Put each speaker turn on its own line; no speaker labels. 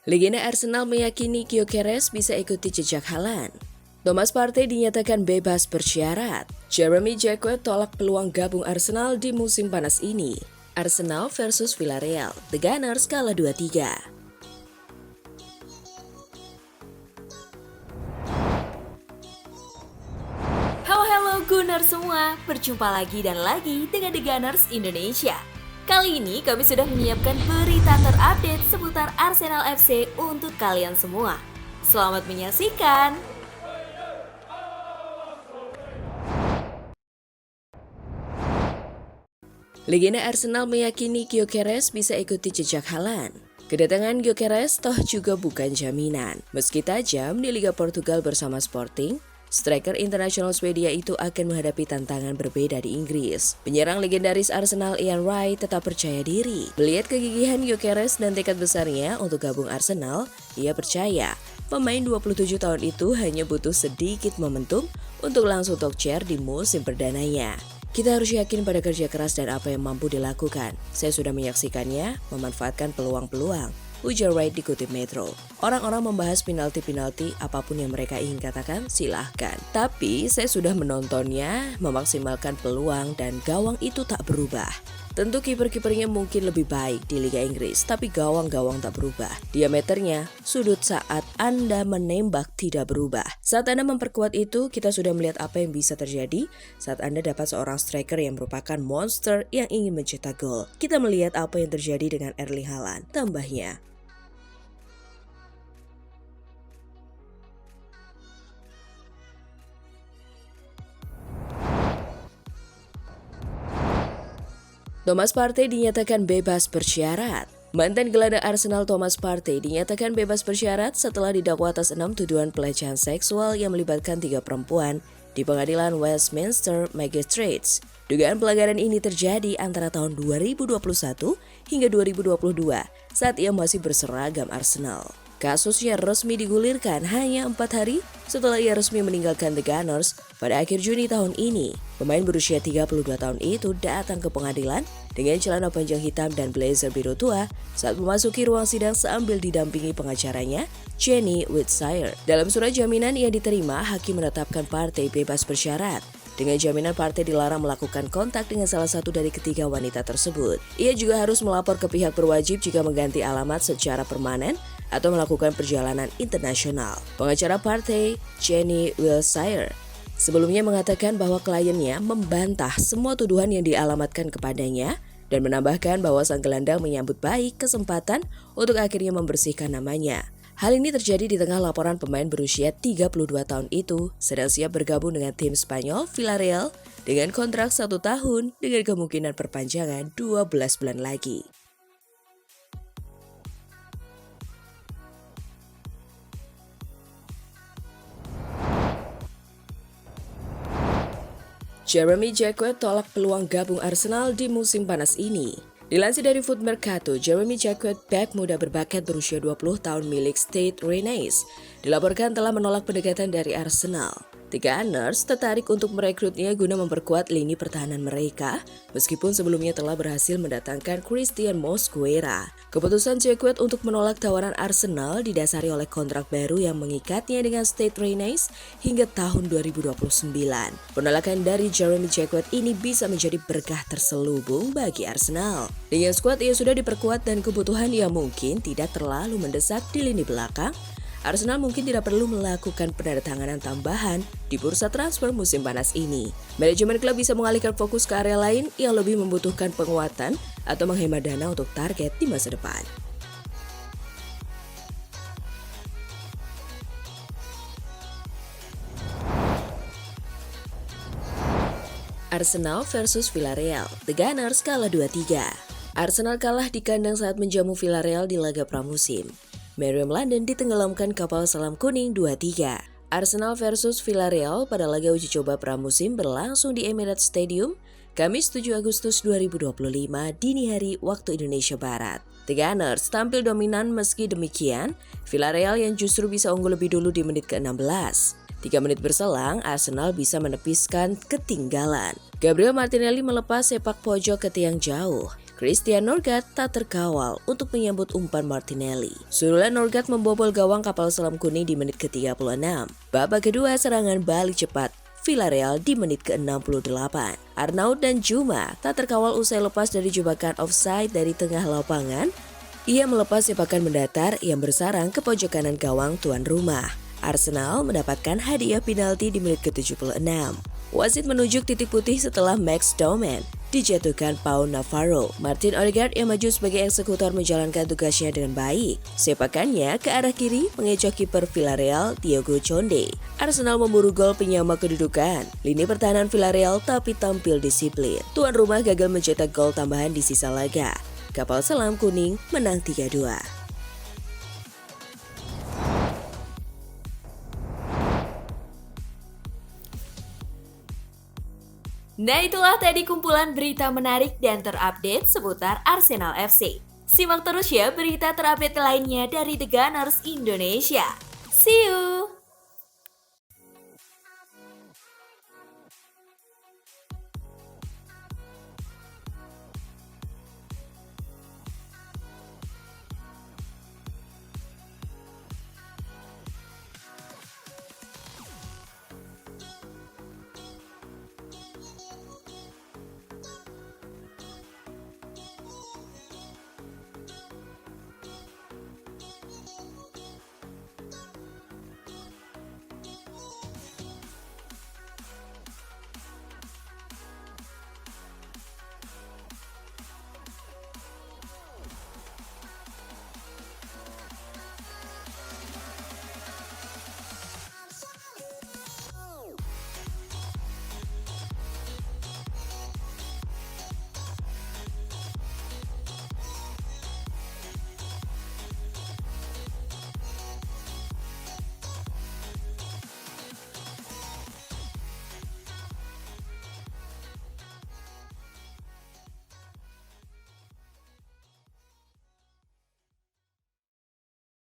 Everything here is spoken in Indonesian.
Legenda Arsenal meyakini Gyökeres bisa ikuti jejak Haaland. Thomas Partey dinyatakan bebas bersyarat. Jeremy Jacquet tolak peluang gabung Arsenal di musim panas ini. Arsenal versus Villarreal, The Gunners kalah 2-3.
Halo Gunners semua, berjumpa lagi dan lagi dengan The Gunners Indonesia. Kali ini kami sudah menyiapkan berita terupdate seputar Arsenal FC untuk kalian semua. Selamat menyaksikan!
Legenda Arsenal meyakini Gyökeres bisa ikuti jejak Haaland. Kedatangan Gyökeres toh juga bukan jaminan. Meski tajam di Liga Portugal bersama Sporting, striker internasional Swedia itu akan menghadapi tantangan berbeda di Inggris. Penyerang legendaris Arsenal Ian Wright tetap percaya diri. Melihat kegigihan Gyökeres dan tekad besarnya untuk gabung Arsenal, ia percaya pemain 27 tahun itu hanya butuh sedikit momentum untuk langsung talk chair di musim perdananya. Kita harus yakin pada kerja keras dan apa yang mampu dilakukan. Saya sudah menyaksikannya, memanfaatkan peluang-peluang. Ujar Wright dikutip Metro. Orang-orang membahas penalti-penalti, apapun yang mereka ingin katakan, silahkan. Tapi saya sudah menontonnya, memaksimalkan peluang dan gawang itu tak berubah. Tentu kiper-kipernya mungkin lebih baik di Liga Inggris, tapi gawang-gawang tak berubah. Diameternya, sudut saat Anda menembak tidak berubah. Saat Anda memperkuat itu, kita sudah melihat apa yang bisa terjadi saat Anda dapat seorang striker yang merupakan monster yang ingin mencetak gol. Kita melihat apa yang terjadi dengan Erling Haaland, tambahnya. Thomas Partey dinyatakan bebas bersyarat. Mantan gelandang Arsenal Thomas Partey dinyatakan bebas bersyarat setelah didakwa atas 6 tuduhan pelecehan seksual yang melibatkan 3 perempuan di pengadilan Westminster Magistrates. Dugaan pelanggaran ini terjadi antara tahun 2021 hingga 2022 saat ia masih berseragam Arsenal. Kasusnya resmi digulirkan hanya 4 hari setelah ia resmi meninggalkan The Gunners pada akhir Juni tahun ini. Pemain berusia 32 tahun itu datang ke pengadilan dengan celana panjang hitam dan blazer biru tua saat memasuki ruang sidang sambil didampingi pengacaranya, Jenny Whitshire. Dalam surat jaminan yang diterima, hakim menetapkan Partey bebas bersyarat. Dengan jaminan Partey dilarang melakukan kontak dengan salah satu dari ketiga wanita tersebut. Ia juga harus melapor ke pihak berwajib jika mengganti alamat secara permanen atau melakukan perjalanan internasional. Pengacara Partey, Jenny Whitshire, sebelumnya mengatakan bahwa kliennya membantah semua tuduhan yang dialamatkan kepadanya dan menambahkan bahwa sang gelandang menyambut baik kesempatan untuk akhirnya membersihkan namanya. Hal ini terjadi di tengah laporan pemain berusia 32 tahun itu sedang siap bergabung dengan tim Spanyol Villarreal dengan kontrak 1 tahun dengan kemungkinan perpanjangan 12 bulan lagi. Jeremy Jacquet tolak peluang gabung Arsenal di musim panas ini. Dilansir dari Foot Mercato, Jeremy Jacquet, bek muda berbakat berusia 20 tahun milik Stade Rennais, dilaporkan telah menolak pendekatan dari Arsenal. The Gunners tertarik untuk merekrutnya guna memperkuat lini pertahanan mereka, meskipun sebelumnya telah berhasil mendatangkan Christian Mosquera. Keputusan Jacquet untuk menolak tawaran Arsenal didasari oleh kontrak baru yang mengikatnya dengan Stade Rennais hingga tahun 2029. Penolakan dari Jeremy Jacquet ini bisa menjadi berkah terselubung bagi Arsenal. Dengan skuad yang sudah diperkuat dan kebutuhan yang mungkin tidak terlalu mendesak di lini belakang, Arsenal mungkin tidak perlu melakukan penandatanganan tambahan di bursa transfer musim panas ini. Manajemen klub bisa mengalihkan fokus ke area lain yang lebih membutuhkan penguatan atau menghemat dana untuk target di masa depan. Arsenal versus Villarreal, The Gunners kalah 2-3. Arsenal kalah di kandang saat menjamu Villarreal di laga pramusim. Meriam London ditenggelamkan kapal selam kuning 2-3. Arsenal versus Villarreal pada laga uji coba pramusim berlangsung di Emirates Stadium, Kamis 7 Agustus 2025 dini hari waktu Indonesia Barat. The Gunners tampil dominan meski demikian, Villarreal yang justru bisa unggul lebih dulu di menit ke-16. 3 menit berselang, Arsenal bisa menepiskan ketinggalan. Gabriel Martinelli melepas sepak pojok ke tiang jauh. Christian Norgard tak terkawal untuk menyambut umpan Martinelli. Sundulan Norgard membobol gawang kapal selam kuning di menit ke-36. Babak kedua serangan balik cepat Villarreal di menit ke-68. Arnaud dan Juma tak terkawal usai lepas dari jebakan offside dari tengah lapangan. Ia melepas sepakan mendatar yang bersarang ke pojok kanan gawang tuan rumah. Arsenal mendapatkan hadiah penalti di menit ke-76. Wasit menunjuk titik putih setelah Max Doman dijatuhkan Pau Navarro. Martin Odegaard yang maju sebagai eksekutor menjalankan tugasnya dengan baik. Sepakannya ke arah kiri mengecoh kiper Villarreal Diogo Conde. Arsenal memburu gol penyama kedudukan. Lini pertahanan Villarreal tapi tampil disiplin. Tuan rumah gagal mencetak gol tambahan di sisa laga. Kapal selam kuning menang 3-2.
Nah, itulah tadi kumpulan berita menarik dan terupdate seputar Arsenal FC. Simak terus ya berita terupdate lainnya dari The Gunners Indonesia. See you!